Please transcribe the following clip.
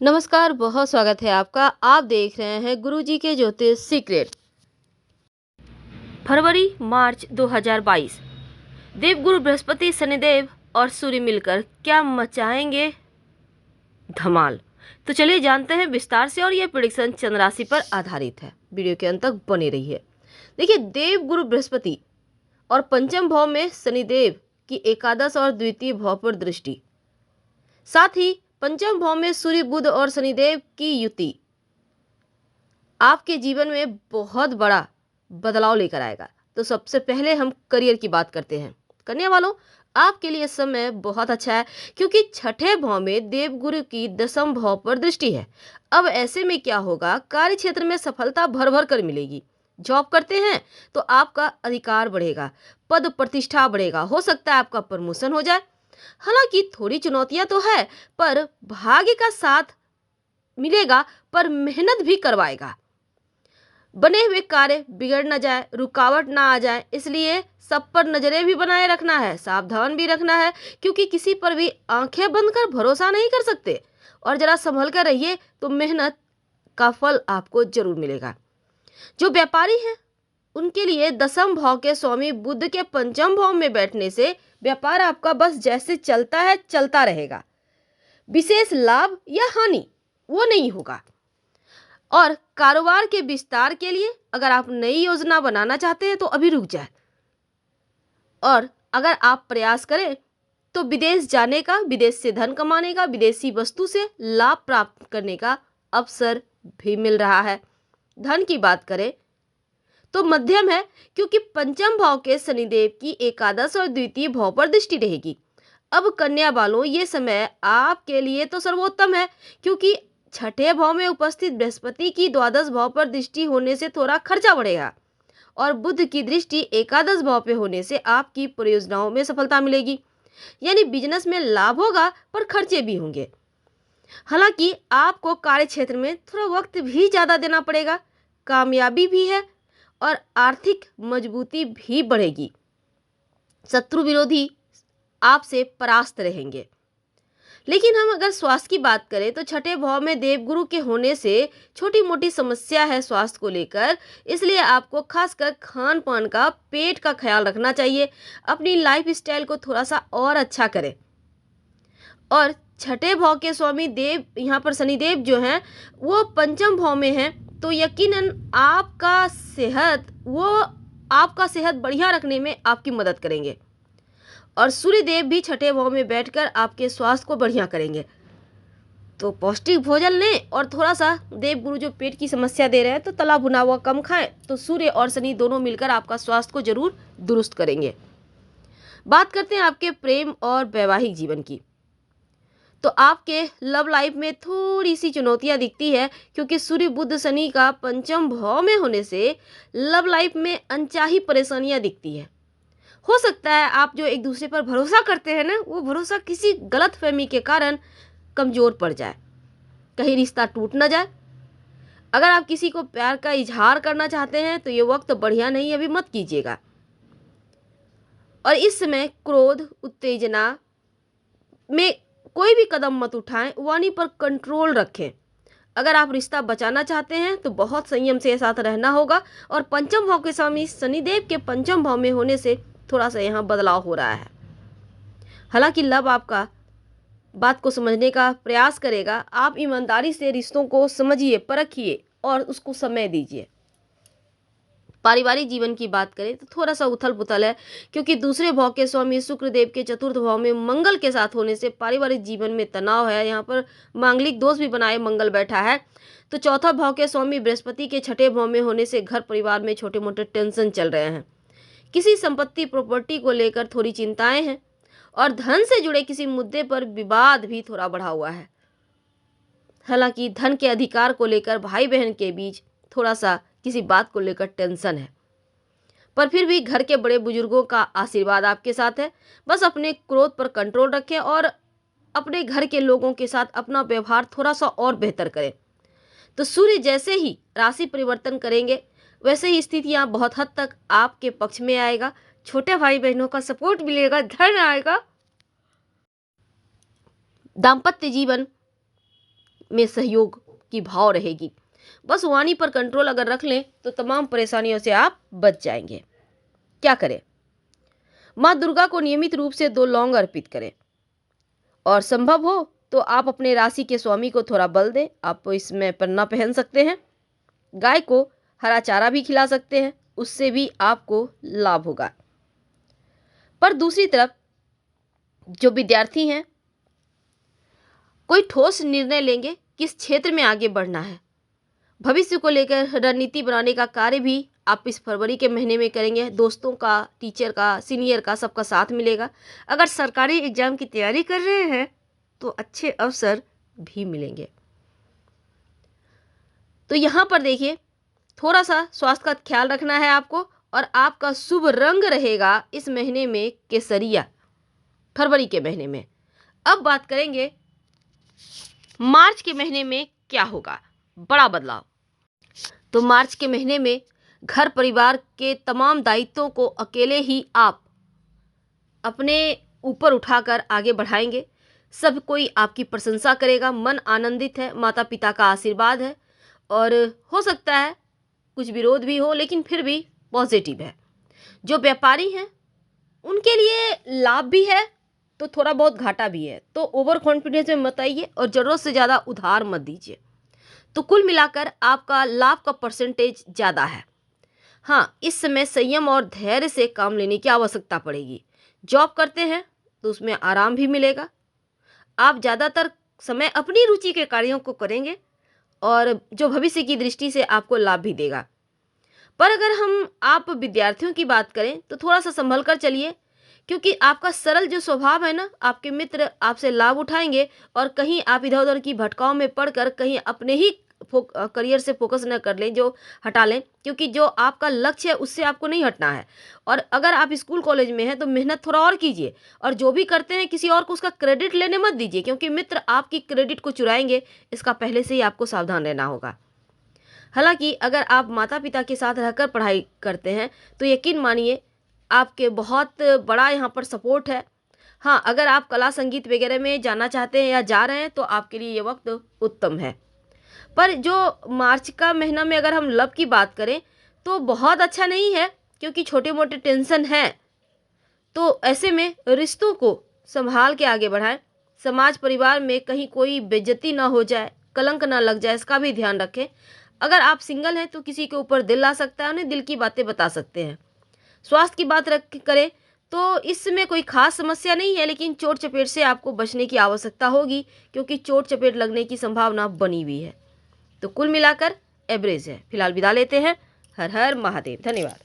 नमस्कार, बहुत स्वागत है आपका। आप देख रहे हैं गुरुजी के ज्योतिष सीक्रेट। फरवरी मार्च 2022। देवगुरु बृहस्पति, शनिदेव और सूर्य मिलकर क्या मचाएंगे धमाल। तो चलिए जानते हैं विस्तार से। और यह प्रेडिक्शन चंद्र राशि पर आधारित है। वीडियो के अंत तक बने रहिए। देखिए, देवगुरु बृहस्पति और पंचम भाव में शनिदेव की एकादश और द्वितीय भाव पर दृष्टि, साथ ही पंचम भाव में सूर्य, बुध और शनिदेव की युति आपके जीवन में बहुत बड़ा बदलाव लेकर आएगा। तो सबसे पहले हम करियर की बात करते हैं। कन्या वालों, आपके लिए समय बहुत अच्छा है, क्योंकि छठे भाव में देवगुरु की दशम भाव पर दृष्टि है। अब ऐसे में क्या होगा, कार्य क्षेत्र में सफलता भर भर कर मिलेगी। जॉब करते हैं तो आपका अधिकार बढ़ेगा, पद प्रतिष्ठा बढ़ेगा, हो सकता है आपका प्रमोशन हो जाए। हालांकि थोड़ी चुनौतियां तो है, पर भाग्य का साथ मिलेगा, पर मेहनत भी करवाएगा। बने हुए कार्य बिगड़ न जाए, रुकावट ना आ जाए, इसलिए सब पर नजरें भी बनाए रखना है, सावधान भी रखना है, क्योंकि किसी पर भी आंखें बंद कर भरोसा नहीं कर सकते। और जरा संभल कर रहिए तो मेहनत का फल आपको जरूर मिलेगा। जो व्यापारी हैं उनके लिए दसम भाव के स्वामी बुध के पंचम भाव में बैठने से व्यापार आपका बस जैसे चलता है चलता रहेगा। विशेष लाभ या हानि वो नहीं होगा। और कारोबार के विस्तार के लिए अगर आप नई योजना बनाना चाहते हैं तो अभी रुक जाए। और अगर आप प्रयास करें तो विदेश जाने का, विदेश से धन कमाने का, विदेशी वस्तु से लाभ प्राप्त करने का अवसर भी मिल रहा है। धन की बात करें तो मध्यम है, क्योंकि पंचम भाव के शनिदेव की एकादश और द्वितीय भाव पर दृष्टि रहेगी। अब कन्या वालों, ये समय आपके लिए तो सर्वोत्तम है, क्योंकि छठे भाव में उपस्थित बृहस्पति की द्वादश भाव पर दृष्टि होने से थोड़ा खर्चा बढ़ेगा, और बुध की दृष्टि एकादश भाव पे होने से आपकी परियोजनाओं में सफलता मिलेगी। यानी बिजनेस में लाभ होगा, पर खर्चे भी होंगे। हालांकि आपको कार्य क्षेत्र में थोड़ा वक्त भी ज्यादा देना पड़ेगा। कामयाबी भी है और आर्थिक मजबूती भी बढ़ेगी। शत्रु विरोधी आपसे परास्त रहेंगे। लेकिन हम अगर स्वास्थ्य की बात करें तो छठे भाव में देवगुरु के होने से छोटी मोटी समस्या है स्वास्थ्य को लेकर, इसलिए आपको खासकर खान पान का, पेट का ख्याल रखना चाहिए। अपनी लाइफ स्टाइल को थोड़ा सा और अच्छा करें। और छठे भाव के स्वामी देव, यहाँ पर शनिदेव जो हैं वो पंचम भाव में हैं, तो यकीनन आपका सेहत बढ़िया रखने में आपकी मदद करेंगे। और सूर्य देव भी छठे भाव में बैठकर आपके स्वास्थ्य को बढ़िया करेंगे। तो पौष्टिक भोजन लें, और थोड़ा सा देवगुरु जो पेट की समस्या दे रहे हैं तो तला भुना हुआ कम खाएं, तो सूर्य और शनि दोनों मिलकर आपका स्वास्थ्य को जरूर दुरुस्त करेंगे। बात करते हैं आपके प्रेम और वैवाहिक जीवन की। तो आपके लव लाइफ में थोड़ी सी चुनौतियां दिखती है, क्योंकि सूर्य बुध शनि का पंचम भाव में होने से लव लाइफ में अनचाही परेशानियां दिखती है। हो सकता है आप जो एक दूसरे पर भरोसा करते हैं ना, वो भरोसा किसी गलत फहमी के कारण कमजोर पड़ जाए, कहीं रिश्ता टूट ना जाए। अगर आप किसी को प्यार का इजहार करना चाहते हैं तो ये वक्त बढ़िया नहीं, अभी मत कीजिएगा। और इस समय क्रोध, उत्तेजना में कोई भी कदम मत उठाएं, वाणी पर कंट्रोल रखें। अगर आप रिश्ता बचाना चाहते हैं तो बहुत संयम से साथ रहना होगा। और पंचम भाव के स्वामी शनिदेव के पंचम भाव में होने से थोड़ा सा यहाँ बदलाव हो रहा है। हालांकि लव आपका बात को समझने का प्रयास करेगा। आप ईमानदारी से रिश्तों को समझिए, परखिए और उसको समय दीजिए। पारिवारिक जीवन की बात करें तो थोड़ा सा उथल पुथल है, क्योंकि दूसरे भाव के स्वामी शुक्रदेव के चतुर्थ भाव में मंगल के साथ होने से पारिवारिक जीवन में तनाव है। यहाँ पर मांगलिक दोष भी बनाए मंगल बैठा है। तो चौथा भाव के स्वामी बृहस्पति के छठे भाव में होने से घर परिवार में छोटे मोटे टेंशन चल रहे हैं। किसी संपत्ति प्रॉपर्टी को लेकर थोड़ी चिंताएं हैं, और धन से जुड़े किसी मुद्दे पर विवाद भी थोड़ा बढ़ा हुआ है। हालांकि धन के अधिकार को लेकर भाई बहन के बीच थोड़ा सा किसी बात को लेकर टेंशन है, पर फिर भी घर के बड़े बुजुर्गों का आशीर्वाद आपके साथ है। बस अपने क्रोध पर कंट्रोल रखें और अपने घर के लोगों के साथ अपना व्यवहार थोड़ा सा और बेहतर करें। तो सूर्य जैसे ही राशि परिवर्तन करेंगे, वैसे ही स्थितियां बहुत हद तक आपके पक्ष में आएगा। छोटे भाई बहनों का सपोर्ट मिलेगा, धन आएगा। दाम्पत्य जीवन में सहयोग की भाव रहेगी। बस वाणी पर कंट्रोल अगर रख लें तो तमाम परेशानियों से आप बच जाएंगे। क्या करें? माँ दुर्गा को नियमित रूप से 2 लौंग अर्पित करें और संभव हो तो आप अपने राशि के स्वामी को थोड़ा बल दें। आप इसमें पन्ना पहन सकते हैं। गाय को हरा चारा भी खिला सकते हैं, उससे भी आपको लाभ होगा। पर दूसरी तरफ जो विद्यार्थी हैं, कोई ठोस निर्णय लेंगे किस क्षेत्र में आगे बढ़ना है। भविष्य को लेकर रणनीति बनाने का कार्य भी आप इस फरवरी के महीने में करेंगे। दोस्तों का, टीचर का, सीनियर का, सबका साथ मिलेगा। अगर सरकारी एग्जाम की तैयारी कर रहे हैं तो अच्छे अवसर भी मिलेंगे। तो यहाँ पर देखिए, थोड़ा सा स्वास्थ्य का ख्याल रखना है आपको। और आपका शुभ रंग रहेगा इस महीने में केसरिया, फरवरी के महीने में। अब बात करेंगे मार्च के महीने में क्या होगा, बड़ा बदलाव। तो मार्च के महीने में घर परिवार के तमाम दायित्वों को अकेले ही आप अपने ऊपर उठाकर आगे बढ़ाएंगे। सब कोई आपकी प्रशंसा करेगा, मन आनंदित है, माता पिता का आशीर्वाद है और हो सकता है कुछ विरोध भी हो, लेकिन फिर भी पॉजिटिव है। जो व्यापारी हैं उनके लिए लाभ भी है तो थोड़ा बहुत घाटा भी है। तो ओवर कॉन्फिडेंस में मत आइए और ज़रूरत से ज़्यादा उधार मत दीजिए। तो कुल मिलाकर आपका लाभ का परसेंटेज ज़्यादा है। हाँ, इस समय संयम और धैर्य से काम लेने की आवश्यकता पड़ेगी। जॉब करते हैं तो उसमें आराम भी मिलेगा। आप ज़्यादातर समय अपनी रुचि के कार्यों को करेंगे और जो भविष्य की दृष्टि से आपको लाभ भी देगा। पर अगर हम आप विद्यार्थियों की बात करें तो थोड़ा सा संभल कर चलिए, क्योंकि आपका सरल जो स्वभाव है ना, आपके मित्र आपसे लाभ उठाएंगे और कहीं आप इधर उधर की भटकाव में पड़कर कहीं अपने ही करियर से फोकस न कर लें, जो हटा लें, क्योंकि जो आपका लक्ष्य है उससे आपको नहीं हटना है। और अगर आप स्कूल कॉलेज में हैं तो मेहनत थोड़ा और कीजिए और जो भी करते हैं किसी और को उसका क्रेडिट लेने मत दीजिए, क्योंकि मित्र आपकी क्रेडिट को चुराएंगे। इसका पहले से ही आपको सावधान रहना होगा। हालांकि अगर आप माता पिता के साथ रहकर पढ़ाई करते हैं तो यकीन मानिए आपके बहुत बड़ा यहाँ पर सपोर्ट है। हाँ, अगर आप कला संगीत वगैरह में जाना चाहते हैं या जा रहे हैं तो आपके लिए ये वक्त उत्तम है। पर जो मार्च का महीना में अगर हम लव की बात करें तो बहुत अच्छा नहीं है, क्योंकि छोटे मोटे टेंशन हैं। तो ऐसे में रिश्तों को संभाल के आगे बढ़ाएं। समाज परिवार में कहीं कोई बेइज्जती ना हो जाए, कलंक ना लग जाए, इसका भी ध्यान रखें। अगर आप सिंगल हैं तो किसी के ऊपर दिल आ सकता है, उन्हें दिल की बातें बता सकते हैं। स्वास्थ्य की बात रख करें तो इसमें कोई खास समस्या नहीं है, लेकिन चोट चपेट से आपको बचने की आवश्यकता होगी, क्योंकि चोट चपेट लगने की संभावना बनी हुई है। तो कुल मिलाकर एवरेज है। फिलहाल विदा लेते हैं। हर हर महादेव। धन्यवाद।